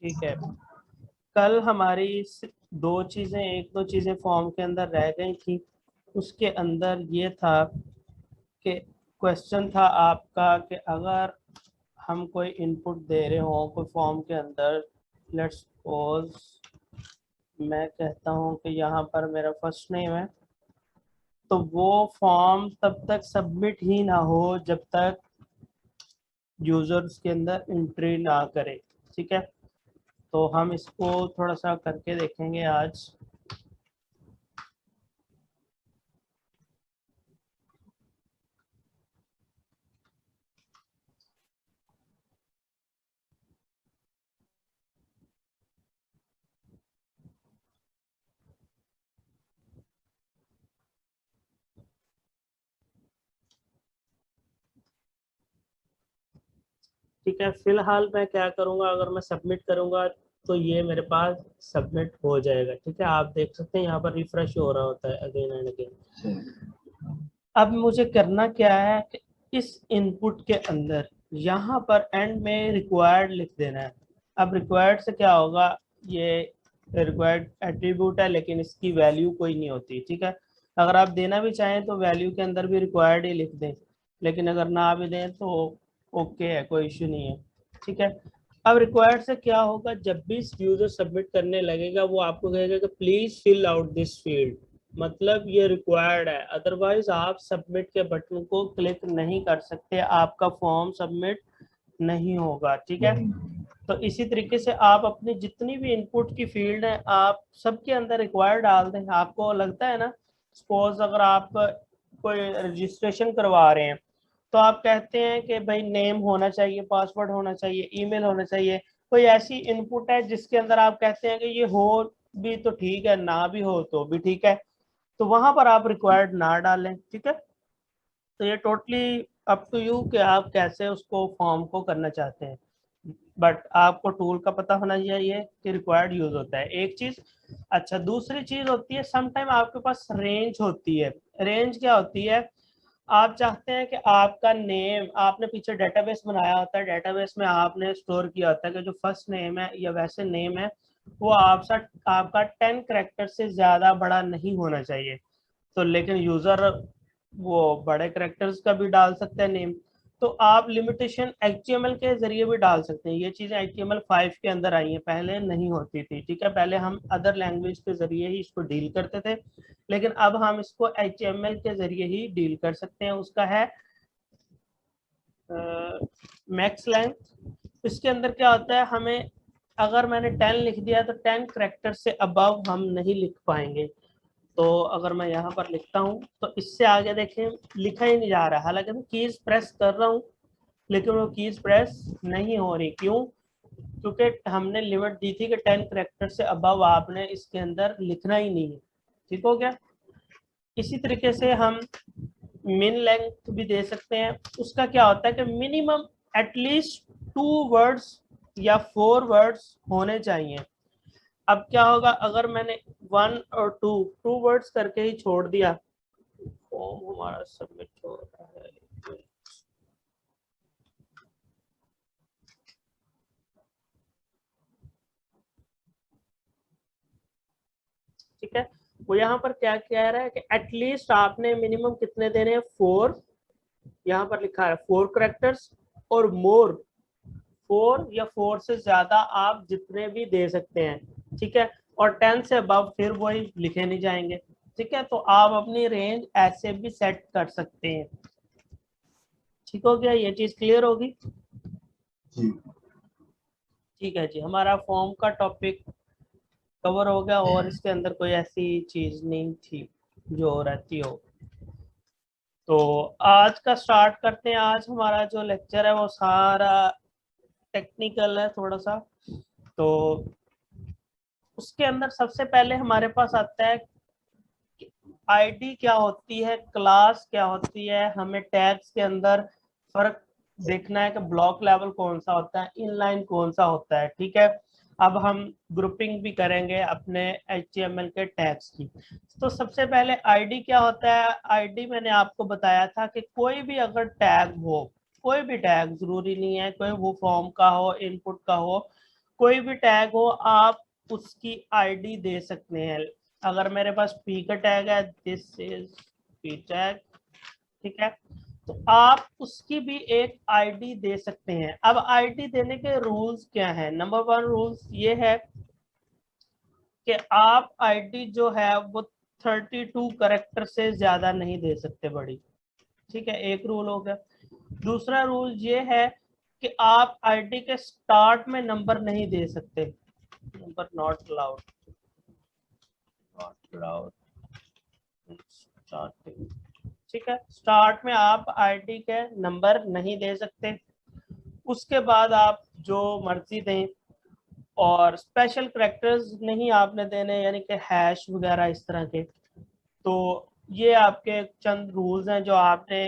ठीक है, कल हमारी एक दो चीजें फॉर्म के अंदर रह गई थी। उसके अंदर ये था कि क्वेश्चन था आपका कि अगर हम कोई इनपुट दे रहे हो कोई फॉर्म के अंदर, लेट्स सपोज मैं कहता हूँ कि यहाँ पर मेरा फर्स्ट नेम है, तो वो फॉर्म तब तक सबमिट ही ना हो जब तक यूजर उसके अंदर एंट्री ना करे। ठीक है, तो हम इसको थोड़ा सा करके देखेंगे आज। ठीक है, फिलहाल मैं क्या करूंगा, अगर मैं सबमिट करूंगा तो ये मेरे पास सबमिट हो जाएगा। ठीक है, आप देख सकते हैं यहाँ पर रिफ्रेश हो रहा होता है अगेन एंड अगेन। अब मुझे करना क्या है कि इस इनपुट के अंदर यहाँ पर एंड में रिक्वायर्ड लिख देना है। अब रिक्वायर्ड से क्या होगा, ये रिक्वायर्ड एट्रीब्यूट है लेकिन इसकी वैल्यू कोई नहीं होती। ठीक है, अगर आप देना भी चाहें तो वैल्यू के अंदर भी रिक्वायर्ड ही लिख दें, लेकिन अगर ना भी दें तो ओके है, कोई इश्यू नहीं है। ठीक है, अब रिक्वायर्ड से क्या होगा, जब भी यूजर सबमिट करने लगेगा वो आपको कहेगा कि please fill out this field, मतलब ये रिक्वायर्ड है, अदरवाइज आप सबमिट के बटन को क्लिक नहीं कर सकते, आपका फॉर्म सबमिट नहीं होगा। ठीक है, तो इसी तरीके से आप अपनी जितनी भी इनपुट की फील्ड है आप सबके अंदर रिक्वायर्ड डाल दें। आपको लगता है ना, सपोज अगर आप कोई रजिस्ट्रेशन करवा रहे हैं तो आप कहते हैं कि भाई नेम होना चाहिए, पासवर्ड होना चाहिए, ईमेल होना चाहिए, कोई ऐसी इनपुट है जिसके अंदर आप कहते हैं कि ये हो भी तो ठीक है, ना भी हो तो भी ठीक है, तो वहां पर आप रिक्वायर्ड ना डालें। ठीक है, तो ये टोटली अप टू यू कि आप कैसे उसको फॉर्म को करना चाहते हैं, बट आपको टूल का पता होना चाहिए कि रिक्वायर्ड यूज होता है एक चीज। अच्छा, दूसरी चीज होती है समटाइम आपके पास रेंज होती है। रेंज क्या होती है, आप चाहते हैं कि आपका नेम, आपने पीछे डेटाबेस बनाया होता है, डेटाबेस में आपने स्टोर किया होता है कि जो फर्स्ट नेम है या वैसे नेम है वो आपका 10 करेक्टर से ज्यादा बड़ा नहीं होना चाहिए। तो लेकिन यूजर वो बड़े करेक्टर्स का भी डाल सकते हैं नेम, तो आप लिमिटेशन एचटीएमएल के जरिए भी डाल सकते हैं। ये चीजें HTML5 के अंदर आई हैं, पहले नहीं होती थी। ठीक है, पहले हम अदर लैंग्वेज के जरिए ही इसको डील करते थे, लेकिन अब हम इसको HTML के जरिए ही डील कर सकते हैं। उसका है मैक्स लेंथ। इसके अंदर क्या होता है, हमें अगर मैंने 10 लिख दिया तो 10 करेक्टर से अबव हम नहीं लिख पाएंगे। तो अगर मैं यहाँ पर लिखता हूँ तो इससे आगे देखें लिखा ही नहीं जा रहा, हालांकि मैं कीज प्रेस कर रहा हूँ लेकिन वो कीज प्रेस नहीं हो रही। क्यों? क्योंकि हमने लिमिट दी थी कि 10 करेक्टर से अबव आपने इसके अंदर लिखना ही नहीं है। ठीक हो गया। इसी तरीके से हम मिन लेंथ भी दे सकते हैं। उसका क्या होता है कि मिनिमम एटलीस्ट 2 वर्ड्स या 4 वर्ड्स होने चाहिए। अब क्या होगा, अगर मैंने 1 और 2 वर्ड्स करके ही छोड़ दिया, फॉर्म हमारा सबमिट हो रहा है। ठीक है, वो यहाँ पर क्या कह रहा है कि एटलीस्ट आपने मिनिमम कितने देने हैं, 4, यहाँ पर लिखा है 4 करेक्टर्स, और मोर 4 या 4 से ज्यादा आप जितने भी दे सकते हैं। ठीक है, और 10 से अबव फिर वही लिखे नहीं जाएंगे। ठीक है, तो आप अपनी रेंज ऐसे भी सेट कर सकते हैं। ठीक हो गया, ये चीज क्लियर होगी जी। ठीक है जी, हमारा फॉर्म का टॉपिक कवर हो गया और इसके अंदर कोई ऐसी चीज नहीं थी जो रहती हो। तो आज का स्टार्ट करते हैं। आज हमारा जो लेक्चर है वो सारा टेक्निकल है थोड़ा सा। तो उसके अंदर सबसे पहले हमारे पास आता है आईडी क्या होती है, क्लास क्या होती है, हमें टैग्स के अंदर फर्क देखना है कि ब्लॉक लेवल कौन सा होता है, इनलाइन कौन सा होता है। ठीक है, अब हम ग्रुपिंग भी करेंगे अपने HTML के टैग्स की। तो सबसे पहले आईडी क्या होता है। आईडी मैंने आपको बताया था कि कोई भी अगर टैग हो, कोई भी टैग, जरूरी नहीं है कोई वो फॉर्म का हो, इनपुट का हो, कोई भी टैग हो आप उसकी आईडी दे सकते हैं। अगर मेरे पास पी का टैग है, दिस इज पी टैग, ठीक है, तो आप उसकी भी एक आईडी दे सकते हैं। अब आईडी देने के रूल्स क्या है? नंबर 1 रूल्स ये है कि आप आईडी जो है वो 32 कैरेक्टर से ज्यादा नहीं दे सकते बड़ी, ठीक है, एक रूल हो गया। दूसरा रूल ये है कि आप आईडी के स्टार्ट में नंबर नहीं दे सकते, number not allowed, not allowed starting, ठीक है, स्टार्ट में आप आईडी के नंबर नहीं दे सकते। उसके बाद आप जो मर्जी दें, और स्पेशल कैरेक्टर्स नहीं आपने देने, यानी कि हैश वगैरह इस तरह के। तो ये आपके चंद रूल्स हैं जो आपने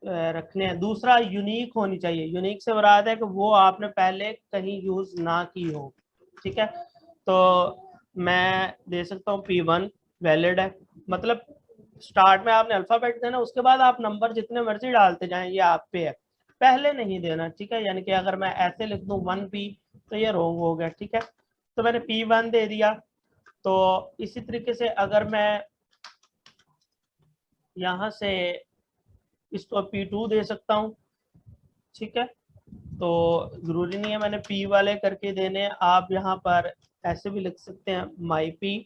रखने हैं। दूसरा, यूनिक होनी चाहिए। यूनिक से मुराद है कि वो आपने पहले कहीं यूज ना की हो, ठीक है। तो मैं दे सकता हूँ P1 वैलिड है, मतलब स्टार्ट में आपने अल्फाबेट देना, उसके बाद आप नंबर जितने मर्जी डालते जाएं, ये आप पे है, पहले नहीं देना, ठीक है। यानी कि अगर मैं ऐसे लिख दूं 1P तो ये रॉन्ग हो गया, ठीक है। तो मैंने P1 दे दिया। तो इसी तरीके से अगर मैं यहाँ से इसको P2 दे सकता हूँ, ठीक है। तो जरूरी नहीं है मैंने P वाले करके देने, आप यहाँ पर ऐसे भी लिख सकते हैं, माई P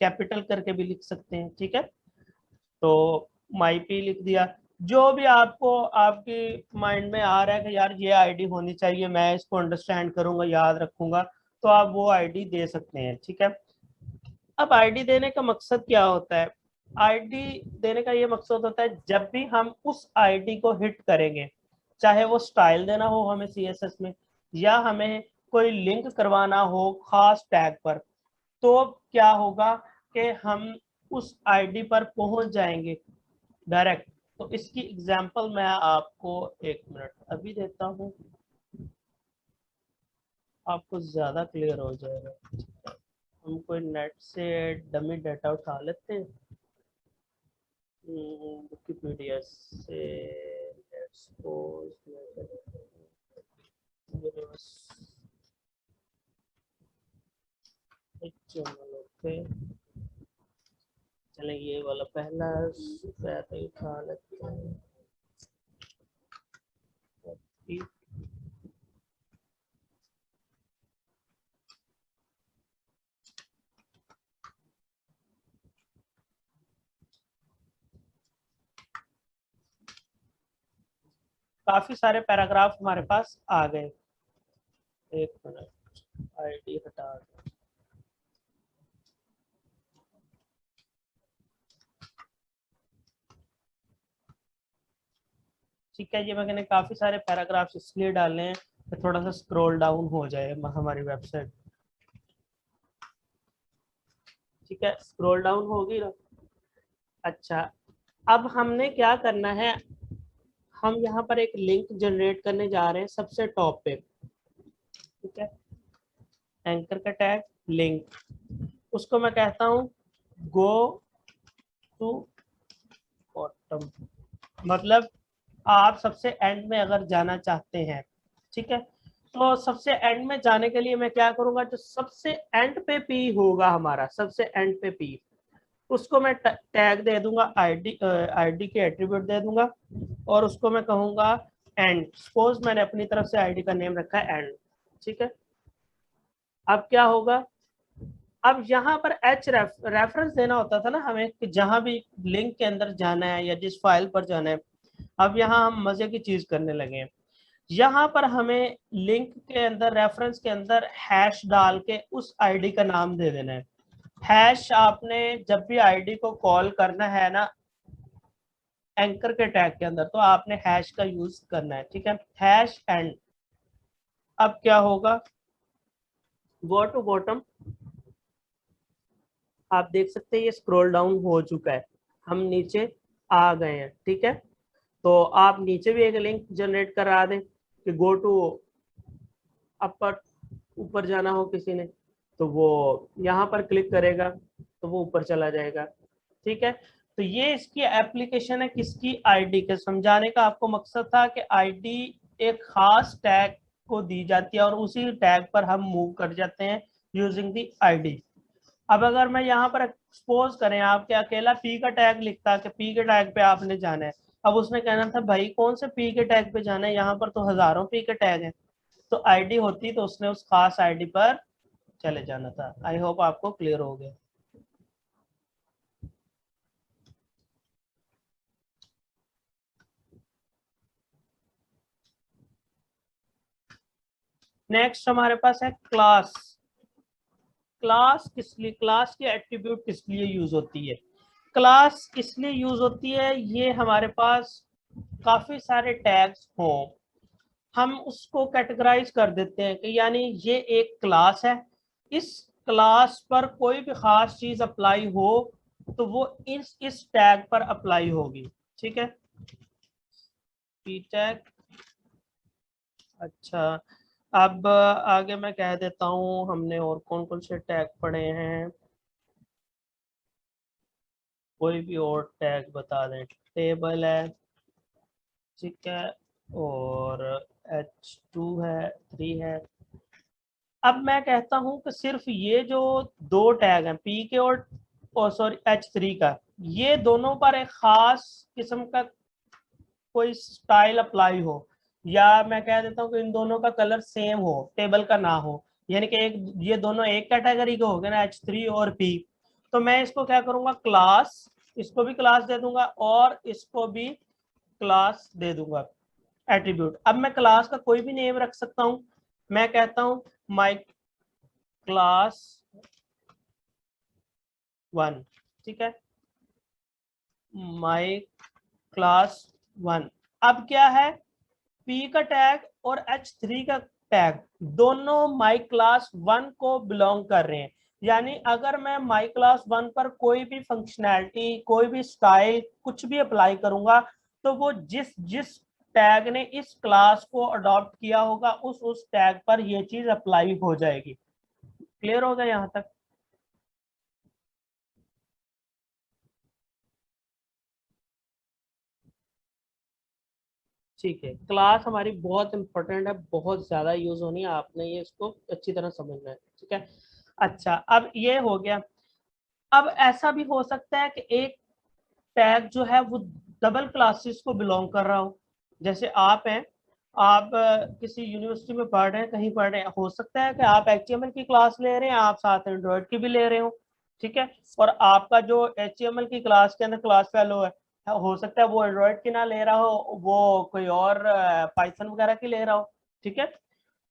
कैपिटल करके भी लिख सकते हैं, ठीक है। तो माई P लिख दिया। जो भी आपको आपकी माइंड में आ रहा है कि यार ये आईडी होनी चाहिए, मैं इसको अंडरस्टैंड करूंगा, याद रखूंगा, तो आप वो आईडी दे सकते हैं, ठीक है। अब आईडी देने का मकसद क्या होता है? आईडी देने का ये मकसद होता है जब भी हम उस आईडी को हिट करेंगे, चाहे वो स्टाइल देना हो हमें सीएसएस में, या हमें कोई लिंक करवाना हो खास टैग पर, तो क्या होगा कि हम उस आईडी पर पहुंच जाएंगे डायरेक्ट। तो इसकी एग्जांपल मैं आपको 1 मिनट अभी देता हूं, आपको ज्यादा क्लियर हो जाएगा। हम कोई नेट से डमी डाटा उठा लेते हैं, विकिपीडिया से, लेट्स सपोज ओके, चलें ये वाला पहला पैरा उठा लेते हैं। काफी सारे पैराग्राफ हमारे पास आ गए। 1 मिनट, आईडी हटा दें। ठीक है, ये मैंने काफी सारे पैराग्राफ इसलिए डाले हैं कि थोड़ा सा स्क्रॉल डाउन हो जाए हमारी वेबसाइट, ठीक है, स्क्रॉल डाउन होगी ना। अच्छा, अब हमने क्या करना है, हम यहाँ पर एक लिंक जनरेट करने जा रहे हैं सबसे टॉप पे, ठीक है, एंकर का टैग लिंक, उसको मैं कहता हूँ गो टू बॉटम, मतलब आप सबसे एंड में अगर जाना चाहते हैं, ठीक है। तो सबसे एंड में जाने के लिए मैं क्या करूंगा, जो सबसे एंड पे पी होगा हमारा, सबसे एंड पे पी, उसको मैं टैग दे दूंगा, आईडी के एट्रीब्यूट दे दूंगा, और उसको मैं कहूंगा एंड। सपोज मैंने अपनी तरफ से आईडी का नेम रखा है एंड, ठीक है। अब क्या होगा, अब यहाँ पर एच रेफरेंस देना होता था ना हमें कि जहां भी लिंक के अंदर जाना है या जिस फाइल पर जाना है। अब यहाँ हम मजे की चीज करने लगे हैं, यहाँ पर हमें लिंक के अंदर, रेफरेंस के अंदर हैश डाल के उस आईडी का नाम दे देना है। हैश आपने जब भी आईडी को कॉल करना है ना एंकर के टैग के अंदर, तो आपने हैश का यूज करना है, ठीक है, हैश एंड। अब क्या होगा, गो टू बॉटम, आप देख सकते हैं ये स्क्रॉल डाउन हो चुका है, हम नीचे आ गए हैं, ठीक है। तो आप नीचे भी एक लिंक जनरेट करा दें कि गो टू अपर, ऊपर जाना हो किसी ने, तो वो यहाँ पर क्लिक करेगा तो वो ऊपर चला जाएगा, ठीक है। तो ये इसकी एप्लीकेशन है किसकी, आईडी के। समझाने का आपको मकसद था कि आईडी एक खास टैग को दी जाती है और उसी टैग पर हम मूव कर जाते हैं यूजिंग दी आईडी। अब अगर मैं यहाँ पर सपोज करें आपके अकेला पी का टैग लिखता कि पी के टैग पे आपने जाना है, अब उसने कहना था भाई कौन से पी के टैग पे जाना है, यहाँ पर तो हजारों पी के टैग हैं, तो आईडी होती तो उसने उस खास आईडी पर चले जाना था। आई होप आपको क्लियर हो गया। नेक्स्ट हमारे पास है क्लास। क्लास की एट्रीब्यूट किस लिए यूज होती है? क्लास इसलिए यूज होती है, ये हमारे पास काफी सारे टैग्स हों, हम उसको कैटेगराइज कर देते हैं कि यानी ये एक क्लास है, इस क्लास पर कोई भी खास चीज अप्लाई हो तो वो इस टैग पर अप्लाई होगी। ठीक है, पी टैग। अच्छा, अब आगे मैं कह देता हूँ हमने और कौन कौन से टैग पढ़े हैं, कोई भी और टैग बता दें। टेबल है, ठीक है, और H2 है, 3 है। अब मैं कहता हूं कि सिर्फ ये जो दो टैग हैं पी के और सॉरी H3 का, ये दोनों पर एक खास किस्म का कोई स्टाइल अप्लाई हो, या मैं कह देता हूँ कि इन दोनों का कलर सेम हो, टेबल का ना हो, यानी कि एक ये दोनों एक कैटेगरी के हो गए ना H3 और P, तो मैं इसको क्या करूंगा क्लास, इसको भी क्लास दे दूंगा और इसको भी क्लास दे दूंगा एट्रीब्यूट। अब मैं क्लास का कोई भी नेम रख सकता हूं, मैं कहता हूं माई क्लास 1, ठीक है, माई क्लास 1। अब क्या है, P का टैग और H3 का टैग दोनों माई क्लास 1 को बिलोंग कर रहे हैं, यानी अगर मैं माई क्लास 1 पर कोई भी फंक्शनैलिटी, कोई भी स्टाइल, कुछ भी अप्लाई करूंगा तो वो जिस जिस टैग ने इस क्लास को अडॉप्ट किया होगा उस टैग पर ये चीज अप्लाई हो जाएगी। क्लियर हो गया यहां तक? ठीक है, क्लास हमारी बहुत इंपॉर्टेंट है, बहुत ज्यादा यूज होनी है, आपने ये इसको अच्छी तरह समझना है। ठीक है, अच्छा अब ये हो गया। अब ऐसा भी हो सकता है कि एक टैग जो है वो डबल क्लासेस को बिलोंग कर रहा हो, जैसे आप हैं, आप किसी यूनिवर्सिटी में पढ़ रहे हैं, कहीं पढ़ रहे हैं, हो सकता है कि आप HTML की क्लास ले रहे हैं, आप साथ एंड्रॉइड की भी ले रहे हो, ठीक है, और आपका जो HTML की क्लास के अंदर क्लास फेलो है, हो सकता है वो एंड्रॉइड की ना ले रहा हो, वो कोई और पाइथन वगैरह की ले रहा हो, ठीक है,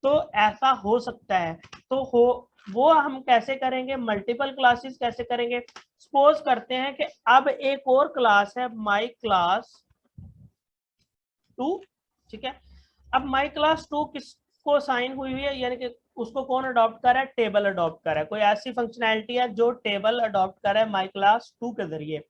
तो ऐसा हो सकता है। तो हो वो हम कैसे करेंगे, मल्टीपल क्लासेस कैसे करेंगे? सपोज करते हैं कि अब एक और क्लास है माई क्लास 2, ठीक है, अब माई क्लास 2 किसको साइन हुई हुई है, यानी कि उसको कौन अडॉप्ट कर रहा है, टेबल अडॉप्ट कर रहा है, कोई ऐसी फंक्शनैलिटी है जो टेबल अडॉप्ट कर रहा है माई क्लास 2 के जरिए।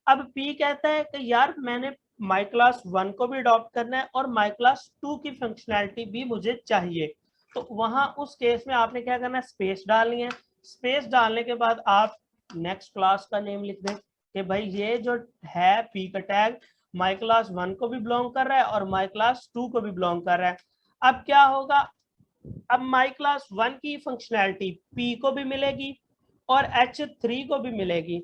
अब पी कहता है कि यार मैंने माई क्लास 1 को भी अडॉप्ट करना है और माई क्लास 2 की फंक्शनैलिटी भी मुझे चाहिए, तो वहां उस केस में आपने क्या करना है, स्पेस डालनी है। स्पेस डालने के बाद आप नेक्स्ट क्लास का नेम लिख दें कि भाई ये जो है पी का टैग माई क्लास 1 को भी बिलोंग कर रहा है और माई क्लास 2 को भी बिलोंग कर रहा है। अब क्या होगा, अब माई क्लास 1 की फंक्शनैलिटी पी को भी मिलेगी और H3 को भी मिलेगी,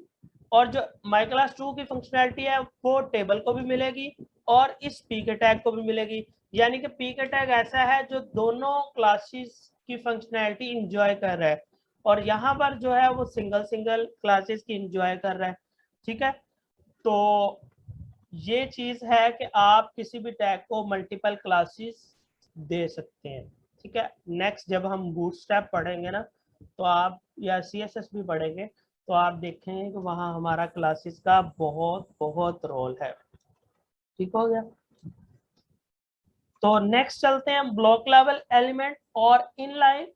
और जो माई क्लास 2 की फंक्शनैलिटी है वो टेबल को भी मिलेगी और इस पी के टैग को भी मिलेगी, यानी कि पी के टैग ऐसा है जो दोनों क्लासेस की फंक्शनैलिटी इंजॉय कर रहा है, और यहाँ पर जो है वो सिंगल सिंगल क्लासेस की इंजॉय कर रहा है। ठीक है, तो ये चीज है कि आप किसी भी टैग को मल्टीपल क्लासेस दे सकते हैं। ठीक है, नेक्स्ट जब हम बूटस्ट्रैप पढ़ेंगे ना, तो आप या CSS भी पढ़ेंगे तो आप देखेंगे कि वहाँ हमारा क्लासेस का बहुत बहुत रोल है। ठीक हो गया, तो नेक्स्ट चलते हैं ब्लॉक लेवल एलिमेंट और इनलाइन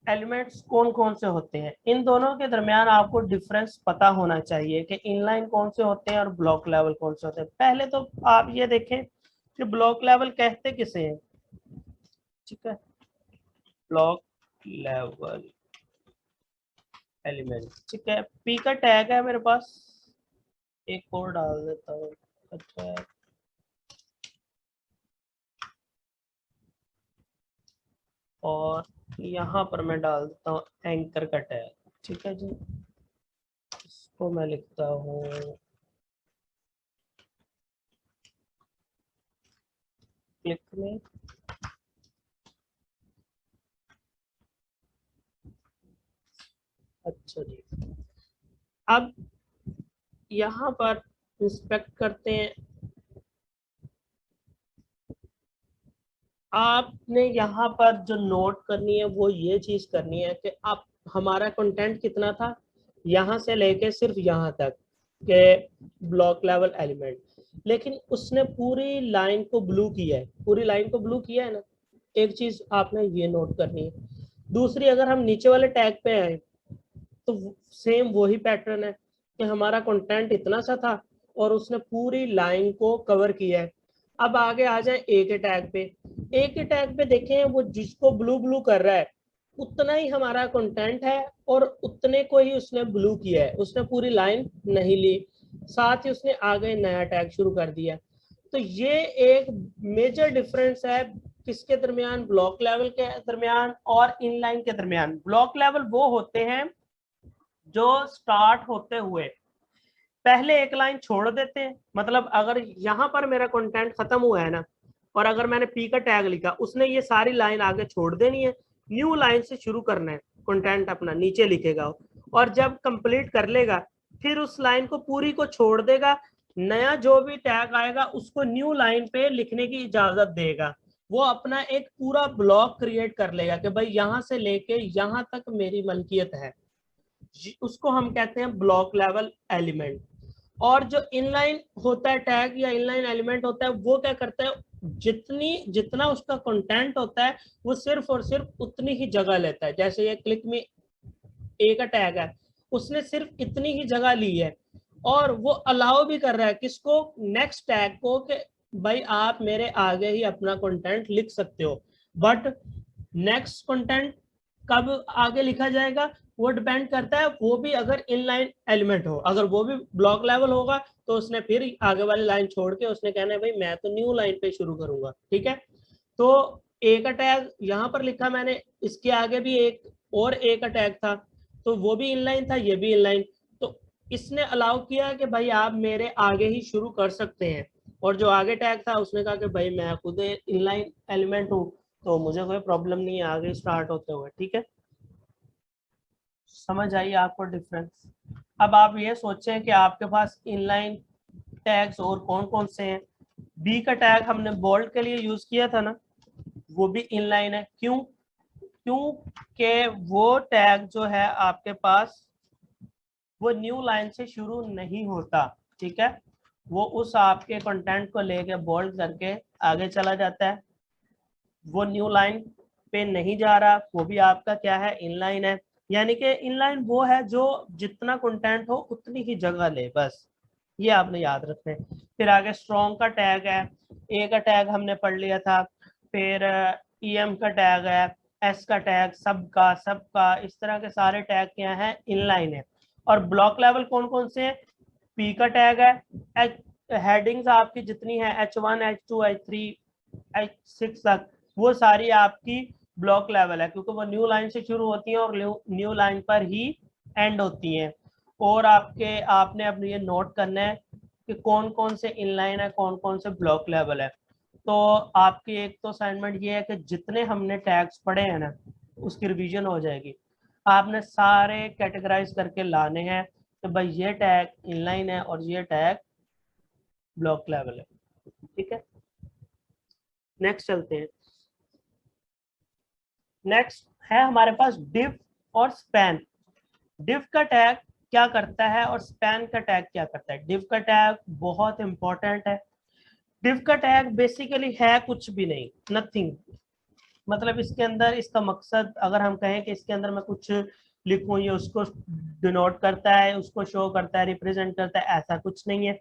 एलिमेंट्स कौन कौन से होते हैं। इन दोनों के दरमियान आपको डिफरेंस पता होना चाहिए कि इनलाइन कौन से होते हैं और ब्लॉक लेवल कौन से होते हैं। पहले तो आप ये देखें कि ब्लॉक लेवल कहते किसे हैं। ठीक है, ब्लॉक लेवल एलिमेंट, ठीक है, पी का टैग है मेरे पास, एक और डाल देता हूँ। अच्छा, और यहाँ पर मैं डाल देता हूँ एंकर का टैग। ठीक है जी, इसको मैं लिखता हूँ क्लिक में। अच्छा जी, अब यहाँ पर इंस्पेक्ट करते हैं। आपने यहाँ पर जो नोट करनी है वो ये चीज करनी है कि आप हमारा कंटेंट कितना था, यहाँ से लेके सिर्फ यहाँ तक के ब्लॉक लेवल एलिमेंट, लेकिन उसने पूरी लाइन को ब्लू किया है, पूरी लाइन को ब्लू किया है ना। एक चीज आपने ये नोट करनी है। दूसरी, अगर हम नीचे वाले टैग पे आए तो सेम वही पैटर्न है कि हमारा कंटेंट इतना सा था और उसने पूरी लाइन को कवर किया है। अब आगे आ जाए ए के टैग पे। ए के टैग पे देखें, वो जिसको ब्लू ब्लू कर रहा है उतना ही हमारा कंटेंट है और उतने को ही उसने ब्लू किया है, उसने पूरी लाइन नहीं ली। साथ ही उसने आगे नया टैग शुरू कर दिया। तो ये एक मेजर डिफरेंस है किसके दरमियान, ब्लॉक लेवल के दरमियान और इनलाइन के दरमियान। ब्लॉक लेवल वो होते हैं जो स्टार्ट होते हुए पहले एक लाइन छोड़ देते हैं। मतलब अगर यहाँ पर मेरा कंटेंट खत्म हुआ है ना, और अगर मैंने पी का टैग लिखा, उसने ये सारी लाइन आगे छोड़ देनी है, न्यू लाइन से शुरू करना है, कंटेंट अपना नीचे लिखेगा और जब कंप्लीट कर लेगा फिर उस लाइन को पूरी को छोड़ देगा। नया जो भी टैग आएगा उसको न्यू लाइन पे लिखने की इजाजत देगा। वो अपना एक पूरा ब्लॉक क्रिएट कर लेगा कि भाई यहाँ से लेके यहाँ तक मेरी मलकियत है। उसको हम कहते हैं ब्लॉक लेवल एलिमेंट। और जो इनलाइन होता है टैग या इनलाइन एलिमेंट होता है, वो क्या करता है, जितना उसका कंटेंट होता है वो सिर्फ और सिर्फ उतनी ही जगह लेता है। जैसे ये क्लिक में ए का टैग है, उसने सिर्फ इतनी ही जगह ली है और वो अलाउ भी कर रहा है किसको, नेक्स्ट टैग को, कि भाई आप मेरे आगे ही अपना कंटेंट लिख सकते हो। बट नेक्स्ट कंटेंट कब आगे लिखा जाएगा वो डिपेंड करता है, वो भी अगर इनलाइन एलिमेंट हो। अगर वो भी ब्लॉक लेवल होगा तो उसने फिर आगे वाली लाइन छोड़ के उसने कहना है भाई मैं तो न्यू लाइन पे शुरू करूंगा। ठीक है, तो ए का टैग यहाँ पर लिखा मैंने, इसके आगे भी एक और ए का टैग था तो वो भी इनलाइन था, ये भी इनलाइन। तो इसने अलाउ किया कि भाई आप मेरे आगे ही शुरू कर सकते हैं। और जो आगे टैग था उसने कहा कि भाई मैं खुद इनलाइन एलिमेंट हूँ तो मुझे कोई प्रॉब्लम नहीं है आगे स्टार्ट होते हुए। ठीक है, समझ आई आपको डिफरेंस। अब आप ये सोचें कि आपके पास इनलाइन टैग्स और कौन कौन से हैं। बी का टैग हमने बोल्ड के लिए यूज किया था ना, वो भी इनलाइन है। क्यों? क्योंकि वो टैग जो है आपके पास वो न्यू लाइन से शुरू नहीं होता। ठीक है, वो उस आपके कंटेंट को लेके बोल्ड करके आगे चला जाता है, वो न्यू लाइन पे नहीं जा रहा, वो भी आपका क्या है, इनलाइन है। यानी कि इनलाइन वो है जो जितना कंटेंट हो उतनी ही जगह ले, बस ये आपने याद रखना है। फिर आगे स्ट्रॉन्ग का टैग है, ए का टैग हमने पढ़ लिया था। फिर ईएम का टैग है, एस का टैग, सबका सबका, इस तरह के सारे टैग क्या है, इनलाइन है। और ब्लॉक लेवल कौन कौन से हैं, पी का टैग है, हेडिंग्स आपकी जितनी है H1 H2 H3 H6 तक, वो सारी आपकी ब्लॉक लेवल है क्योंकि वो न्यू लाइन से शुरू होती हैं और न्यू लाइन पर ही एंड होती हैं। और आपने अपने ये नोट करना है कि कौन कौन से इनलाइन है, कौन कौन से ब्लॉक लेवल है। तो आपकी एक तो असाइनमेंट ये है कि जितने हमने टैग्स पढ़े हैं ना उसकी रिवीजन हो जाएगी। आपने सारे कैटेगराइज करके लाने हैं तो भाई ये टैग इनलाइन है और ये टैग ब्लॉक लेवल है। ठीक है, नेक्स्ट चलते हैं। नेक्स्ट है हमारे पास डिव और स्पैन। डिव का टैग क्या करता है और स्पैन का टैग क्या करता है। डिव का टैग बहुत इंपॉर्टेंट है। डिव का टैग बेसिकली है कुछ भी नहीं, नथिंग। मतलब इसके अंदर इसका मकसद अगर हम कहें कि इसके अंदर मैं कुछ लिखूं, ये उसको डिनोट करता है, उसको शो करता है, रिप्रेजेंट करता है, ऐसा कुछ नहीं है।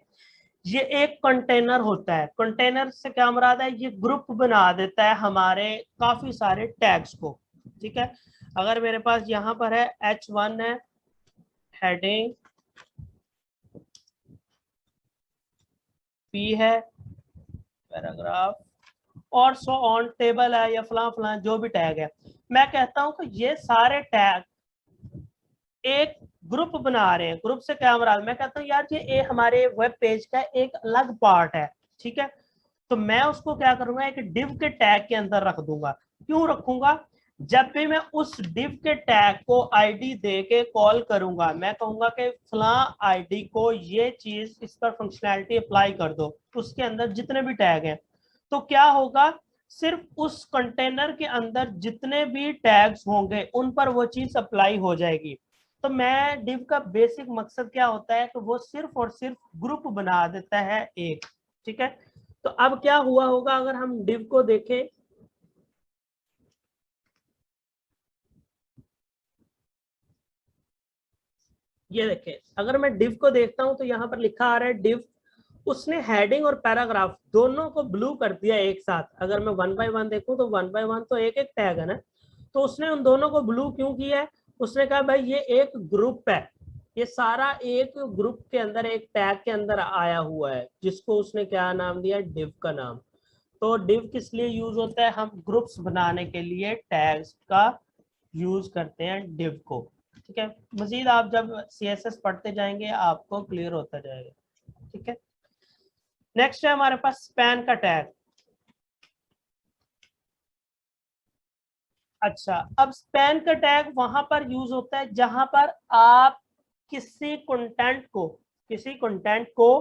ये एक कंटेनर होता है। कंटेनर से क्या मुराद है, ये ग्रुप बना देता है हमारे काफी सारे टैग्स को। ठीक है, अगर मेरे पास यहाँ पर है H1 है, हेडिंग, P है, पैराग्राफ, और सो ऑन टेबल है या फलां फलां जो भी टैग है, मैं कहता हूं कि ये सारे टैग एक ग्रुप बना रहे हैं। ग्रुप से क्या मराद, मैं कहता हूँ यार ये हमारे वेब पेज का एक अलग पार्ट है, ठीक है। तो मैं उसको क्या करूंगा, एक डिव के टैग के अंदर रख दूंगा। क्यों रखूंगा, जब भी मैं उस डिव के टैग को आईडी दे के कॉल करूंगा, मैं कहूंगा कि फला आईडी को ये चीज, इस पर फंक्शनैलिटी अप्लाई कर दो, उसके अंदर जितने भी टैग हैं। तो क्या होगा, सिर्फ उस कंटेनर के अंदर जितने भी टैग्स होंगे उन पर वो चीज अप्लाई हो जाएगी। तो मैं डिव का बेसिक मकसद क्या होता है कि वो सिर्फ और सिर्फ ग्रुप बना देता है एक, ठीक है। तो अब क्या हुआ होगा, अगर हम डिव को देखें, ये देखें, अगर मैं डिव को देखता हूं तो यहाँ पर लिखा आ रहा है डिव। उसने हेडिंग और पैराग्राफ दोनों को ब्लू कर दिया एक साथ। अगर मैं वन बाय वन देखूं तो वन बाय वन तो एक एक टैग है ना, तो उसने उन दोनों को ब्लू क्यों किया है, उसने कहा भाई ये एक ग्रुप है, ये सारा एक ग्रुप के अंदर एक टैग के अंदर आया हुआ है, जिसको उसने क्या नाम दिया, डिव का नाम। तो डिव किस लिए यूज होता है, हम ग्रुप्स बनाने के लिए टैग्स का यूज करते हैं डिव को, ठीक है। मजीद आप जब CSS पढ़ते जाएंगे आपको क्लियर होता जाएगा, ठीक है। नेक्स्ट है हमारे पास स्पैन का टैग। अच्छा, अब स्पैन का टैग वहां पर यूज होता है जहां पर आप किसी कंटेंट को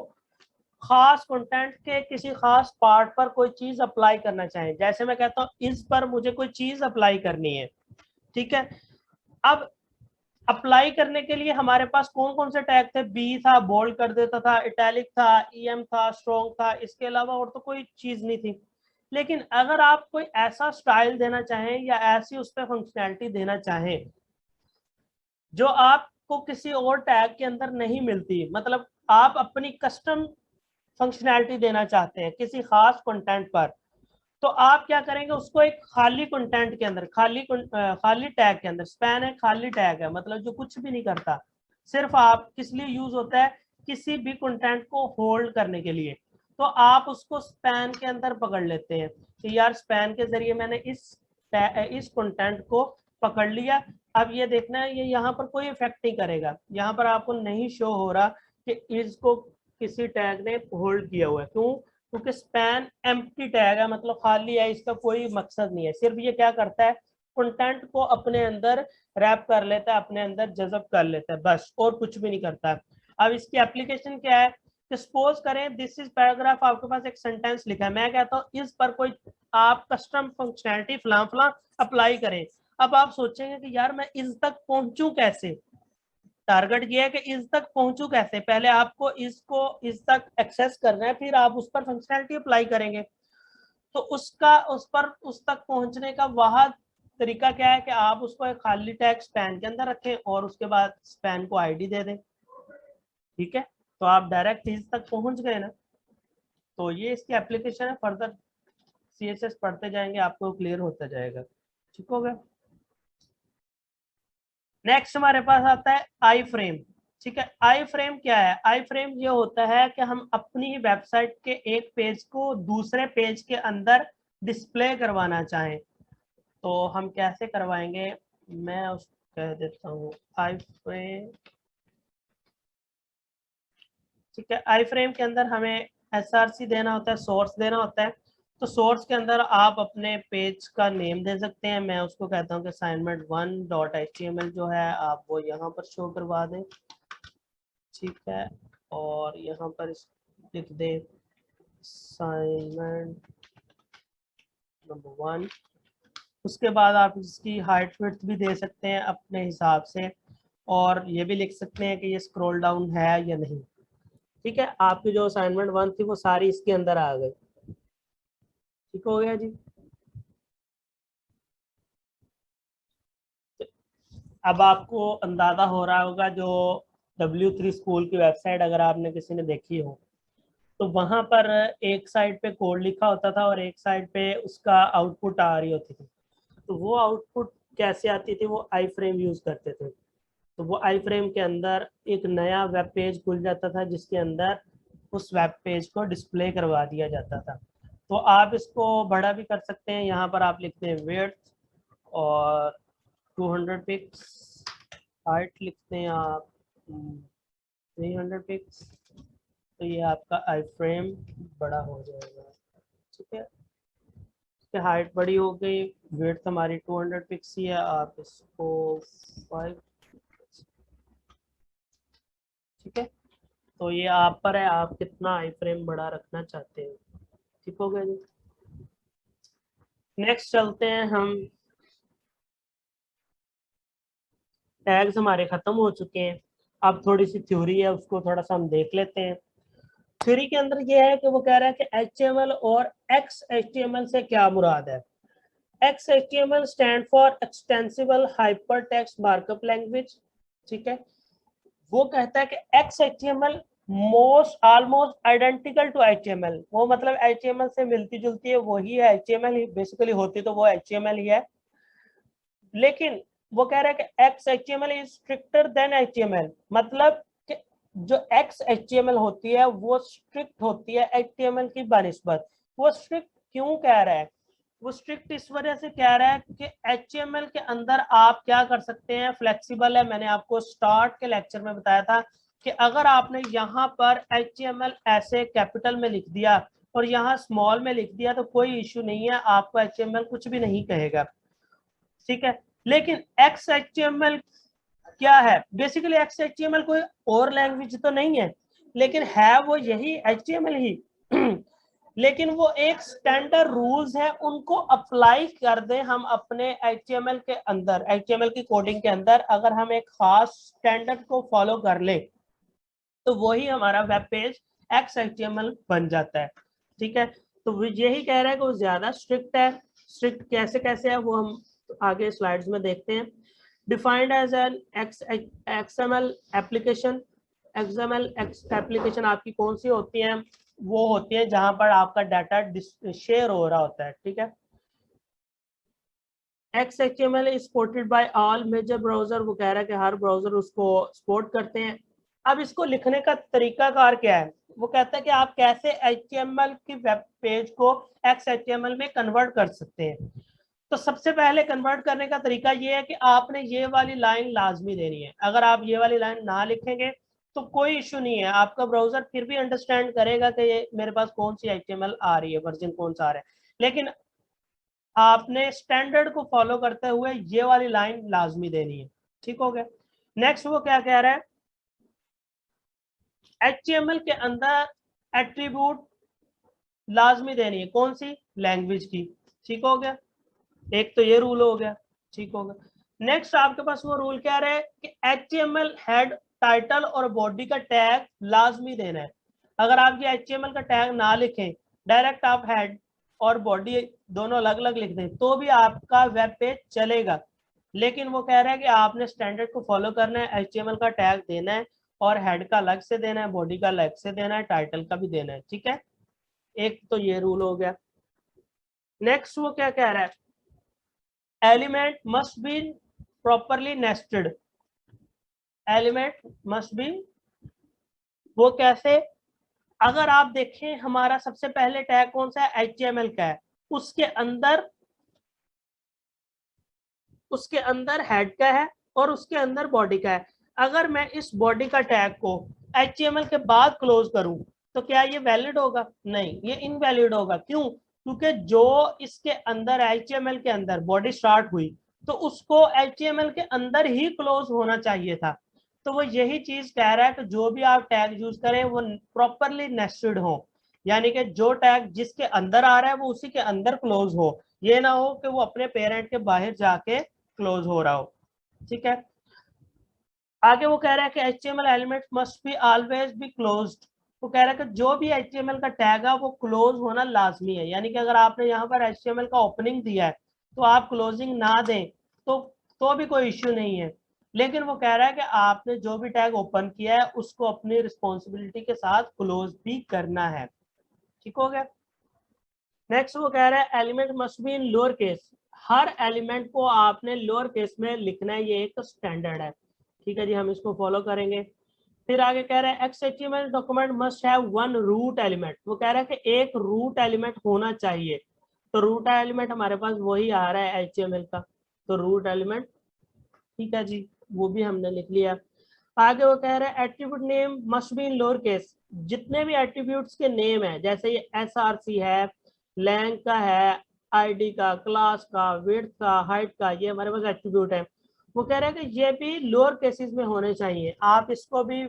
खास कंटेंट के किसी खास पार्ट पर कोई चीज अप्लाई करना चाहें। जैसे मैं कहता हूं इस पर मुझे कोई चीज अप्लाई करनी है, ठीक है। अब अप्लाई करने के लिए हमारे पास कौन कौन से टैग थे, बी था, बोल्ड कर देता था, इटैलिक था, EM था, स्ट्रॉन्ग था, इसके अलावा और तो कोई चीज नहीं थी। लेकिन अगर आप कोई ऐसा स्टाइल देना चाहें या ऐसी उस पर फंक्शनैलिटी देना चाहें जो आपको किसी और टैग के अंदर नहीं मिलती, मतलब आप अपनी कस्टम फंक्शनैलिटी देना चाहते हैं किसी खास कंटेंट पर, तो आप क्या करेंगे, उसको एक खाली कंटेंट के अंदर, खाली टैग के अंदर, स्पैन है खाली टैग है, मतलब जो कुछ भी नहीं करता, सिर्फ आप किस लिए यूज होता है, किसी भी कंटेंट को होल्ड करने के लिए। तो आप उसको स्पैन के अंदर पकड़ लेते हैं कि यार स्पैन के जरिए मैंने इस कंटेंट को पकड़ लिया। अब ये देखना है, ये यहाँ पर कोई इफेक्ट नहीं करेगा, यहाँ पर आपको नहीं शो हो रहा कि इसको किसी टैग ने होल्ड किया हुआ है। क्यों, क्योंकि स्पैन एम्प्टी टैग है, मतलब खाली है, इसका कोई मकसद नहीं है। सिर्फ ये क्या करता है, कंटेंट को अपने अंदर रैप कर लेता है, अपने अंदर जज़ब कर लेता है, बस, और कुछ भी नहीं करता है। अब इसकी एप्लीकेशन क्या है कि सपोज करें दिस इज पैराग्राफ, आपके पास एक सेंटेंस लिखा है, मैं कहता हूँ इस पर कोई आप कस्टम फंक्शनैलिटी फलां फलां अप्लाई करें। अब आप सोचेंगे कि यार मैं इस तक पहुंचूं कैसे, टारगेट ये है कि इस तक पहुंचू कैसे, पहले आपको इसको इस तक एक्सेस करना है, फिर आप उस पर फंक्शनैलिटी अप्लाई करेंगे। तो उस तक पहुंचने का वह तरीका क्या है कि आप उसको एक खाली टैग स्पैन के अंदर रखें और उसके बाद स्पैन को आईडी दे दें, ठीक है। तो आप डायरेक्ट इस तक पहुंच गए ना। तो ये इसकी एप्लीकेशन है, फर्दर CSS पढ़ते जाएंगे आपको क्लियर होता जाएगा, ठीक हो गया। नेक्स्ट हमारे पास आता है आई फ्रेम, ठीक है। आई फ्रेम क्या है, आई फ्रेम ये होता है कि हम अपनी वेबसाइट के एक पेज को दूसरे पेज के अंदर डिस्प्ले करवाना चाहें, तो हम कैसे करवाएंगे, मैं उस कह देता हूँ आई फ्रेम, ठीक है। आई फ्रेम के अंदर हमें SRC देना होता है, सोर्स देना होता है। तो सोर्स के अंदर आप अपने पेज का नेम दे सकते हैं, मैं उसको कहता हूँ कि assignment1.html जो है आप वो यहाँ पर शो करवा दें, ठीक है। और यहाँ पर लिख दें असाइनमेंट नंबर 1। उसके बाद आप इसकी हाइट विड्थ भी दे सकते हैं अपने हिसाब से, और ये भी लिख सकते हैं कि ये स्क्रॉल डाउन है या नहीं, ठीक है। आपकी जो असाइनमेंट 1 थी वो सारी इसके अंदर आ गई, ठीक हो गया जी। अब आपको अंदाजा हो रहा होगा, जो W3 स्कूल की वेबसाइट अगर आपने किसी ने देखी हो, तो वहां पर एक साइड पे कोड लिखा होता था और एक साइड पे उसका आउटपुट आ रही होती थी। तो वो आउटपुट कैसे आती थी, वो आई फ्रेम यूज करते थे। तो वो आई फ्रेम के अंदर एक नया वेब पेज खुल जाता था जिसके अंदर उस वेब पेज को डिस्प्ले करवा दिया जाता था। तो आप इसको बड़ा भी कर सकते हैं, यहाँ पर आप लिखते हैं विड्थ और 200 पिक्स, हाइट लिखते हैं आप 300 पिक्स, तो ये आपका आई फ्रेम बड़ा हो जाएगा। ठीक है, इसकी हाइट बड़ी हो गई, विड्थ हमारी 200 पिक्स ही है, आप इसको 5, ठीक है। तो ये आप पर है, आप कितना आई फ्रेम बड़ा रखना चाहते हैं। ठीक हो गया जी। नेक्स्ट चलते हैं हम, टैग्स हमारे खत्म हो चुके हैं, अब थोड़ी सी थ्योरी है उसको थोड़ा सा हम देख लेते हैं। थ्योरी के अंदर ये है कि वो कह रहा है कि HTML और XHTML से क्या मुराद है। XHTML stand for extensible hypertext markup language. ठीक है, वो कहता है कि XHTML most almost identical to HTML, वो मतलब HTML से मिलती जुलती है, वही है HTML ही बेसिकली होती, तो वो HTML ही है। लेकिन वो कह रहा है कि XHTML is stricter than HTML, मतलब कि जो XHTML होती है वो स्ट्रिक्ट होती है HTML की बनिस्बत। वो स्ट्रिक्ट क्यों कह रहा है, वो स्ट्रिक्ट इस वजह से कह रहा है कि HTML के अंदर आप क्या कर सकते हैं, फ्लेक्सिबल है। मैंने आपको स्टार्ट के लेक्चर में बताया था कि अगर आपने यहाँ पर HTML ऐसे कैपिटल में लिख दिया और यहाँ स्मॉल में लिख दिया तो कोई इश्यू नहीं है, आपको HTML कुछ भी नहीं कहेगा। ठीक है, लेकिन XHTML क्या है, बेसिकली XHTML कोई और लैंग्वेज तो नहीं है, लेकिन है वो यही HTML ही लेकिन वो एक स्टैंडर्ड रूल्स है, उनको अप्लाई कर दें हम अपने HTML के अंदर, HTML की कोडिंग के अंदर अगर हम एक खास स्टैंडर्ड को फॉलो कर ले तो वही हमारा वेब पेज XHTML बन जाता है। ठीक है, तो वो यही कह रहा है कि वो ज्यादा स्ट्रिक्ट है। स्ट्रिक्ट कैसे कैसे है वो हम आगे स्लाइड्स में देखते हैं। Defined as an XML application, XML application आपकी कौन सी होती है, वो होती है जहां पर आपका डाटा शेयर हो रहा होता है। ठीक है, XHTML is supported by all major browser, वो कह रहा है कि हर ब्राउजर उसको सपोर्ट करते हैं। अब इसको लिखने का तरीकाकार क्या है, वो कहता है कि आप कैसे HTML की वेब पेज को XHTML में कन्वर्ट कर सकते हैं। तो सबसे पहले कन्वर्ट करने का तरीका ये है कि आपने ये वाली लाइन लाजमी देनी है। अगर आप ये वाली लाइन ना लिखेंगे तो कोई इश्यू नहीं है, आपका ब्राउजर फिर भी अंडरस्टैंड करेगा कि ये मेरे पास कौन सी HTML आ रही है, वर्जन कौन सा आ रहा है। लेकिन आपने स्टैंडर्ड को फॉलो करते हुए ये वाली लाइन लाजमी देनी है। ठीक हो गया। नेक्स्ट वो क्या कह रहा है, HTML के अंदर एट्रीब्यूट लाजमी देनी है, कौन सी, लैंग्वेज की। ठीक हो गया, एक तो ये रूल हो गया। ठीक हो गया। नेक्स्ट आपके पास वो रूल क्या रहा है कि HTML हेड, टाइटल और बॉडी का टैग लाजमी देना है। अगर आप ये HTML का टैग ना लिखें, डायरेक्ट आप हेड और बॉडी दोनों अलग अलग लिख दें तो भी आपका वेब पेज चलेगा। लेकिन वो कह रहा है कि आपने स्टैंडर्ड को फॉलो करना है, HTML का टैग देना है और हेड का अलग से देना है, बॉडी का अलग से देना है, टाइटल का भी देना है। ठीक है, एक तो ये रूल हो गया। नेक्स्ट वो क्या कह रहा है, element must be properly nested, element must be, वो कैसे, अगर आप देखें हमारा सबसे पहले टैग कौन सा है, HTML का है, उसके अंदर हेड का है और उसके अंदर बॉडी का है। अगर मैं इस बॉडी का टैग को HTML के बाद क्लोज करूं तो क्या ये वैलिड होगा, नहीं, ये इनवैलिड होगा। क्यों, क्योंकि जो इसके अंदर HTML के अंदर बॉडी स्टार्ट हुई तो उसको HTML के अंदर ही क्लोज होना चाहिए था। तो वो यही चीज कह रहा है कि जो भी आप टैग यूज करें वो प्रॉपरली नेस्टेड हो, यानी कि जो टैग जिसके अंदर आ रहा है वो उसी के अंदर क्लोज हो, ये ना हो कि वो अपने पेरेंट के बाहर जाके क्लोज हो रहा हो। ठीक है, आगे वो कह रहा है कि HTML element must be always be closed, वो कह रहा है कि जो भी HTML का टैग है वो क्लोज होना लाजमी है। यानी कि अगर आपने यहाँ पर HTML का ओपनिंग दिया है तो आप क्लोजिंग ना दें तो भी कोई इश्यू नहीं है। लेकिन वो कह रहा है कि आपने जो भी टैग ओपन किया है उसको अपनी रिस्पॉन्सिबिलिटी के साथ क्लोज भी करना है। ठीक हो गया। नेक्स्ट वो कह रहा है element must be in lower case, her element को आपने लोअर केस में लिखना है, ये एक स्टैंडर्ड है। ठीक है जी, हम इसको फॉलो करेंगे। फिर आगे कह रहा है XHTML document must have one root element, वो कह रहा है कि एक रूट एलिमेंट होना चाहिए। तो रूट एलिमेंट हमारे पास वही आ रहा है HTML का। तो रूट एलिमेंट, ठीक है जी, वो भी हमने लिख लिया। आगे वो कह रहे हैं attribute name must be in lower case. जितने भी एट्रीब्यूट्स के नेम है, जैसे ये SRC है, लैंग का है, आईडी का, क्लास का, विड्थ का, हाइट का, ये हमारे पास एट्रीब्यूट है। वो कह रहे हैं कि ये भी लोअर केसेस में होने चाहिए। आप इसको भी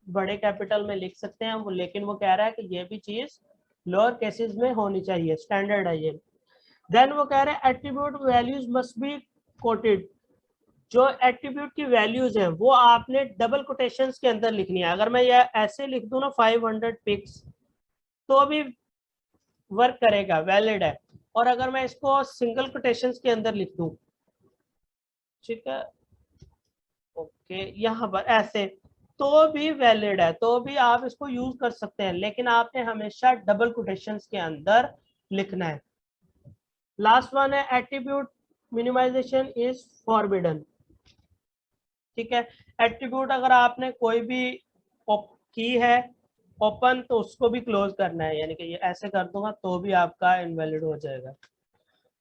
बड़े कैपिटल में लिख सकते हैं, लेकिन वो कह रहा है कि ये भी चीज लोअर केसेस में होनी चाहिए, स्टैंडर्ड है ये। देन वो कह रहे हैं attribute values must be coated. जो एट्रीब्यूट की वैल्यूज हैं वो आपने डबल कोटेशंस के अंदर लिखनी है। अगर मैं ये ऐसे लिख दूं ना 500 पिक्स, तो भी वर्क करेगा, वैलिड है। और अगर मैं इसको सिंगल कोटेशंस के अंदर लिख दूं, ठीक है, ओके, यहाँ पर ऐसे, तो भी वैलिड है, तो भी आप इसको यूज कर सकते हैं, लेकिन आपने हमेशा डबल कोटेशंस के अंदर लिखना है। लास्ट वन है एट्रीब्यूट मिनिमाइजेशन इज फॉरबिडन, ठीक है। एट्रीब्यूट अगर आपने कोई भी की है ओपन, तो उसको भी क्लोज करना है, यानी कि ये ऐसे कर दूंगा तो भी आपका इनवैलिड हो जाएगा।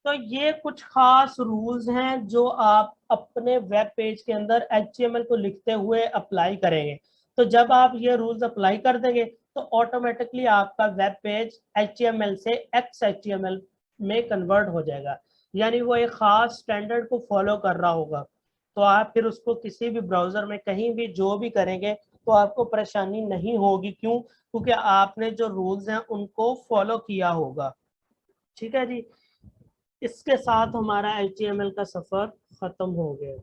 तो ये कुछ खास रूल्स हैं जो आप अपने वेब पेज के अंदर HTML को लिखते हुए अप्लाई करेंगे। तो जब आप ये रूल्स अप्लाई कर देंगे तो ऑटोमेटिकली आपका वेब पेज HTML से XHTML में कन्वर्ट हो जाएगा, यानी वो एक खास स्टैंडर्ड को फॉलो कर रहा होगा। तो आप फिर उसको किसी भी ब्राउजर में कहीं भी जो भी करेंगे तो आपको परेशानी नहीं होगी। क्यों? क्योंकि आपने जो रूल्स हैं उनको फॉलो किया होगा, ठीक है जी। इसके साथ हमारा HTML का सफर खत्म हो गया।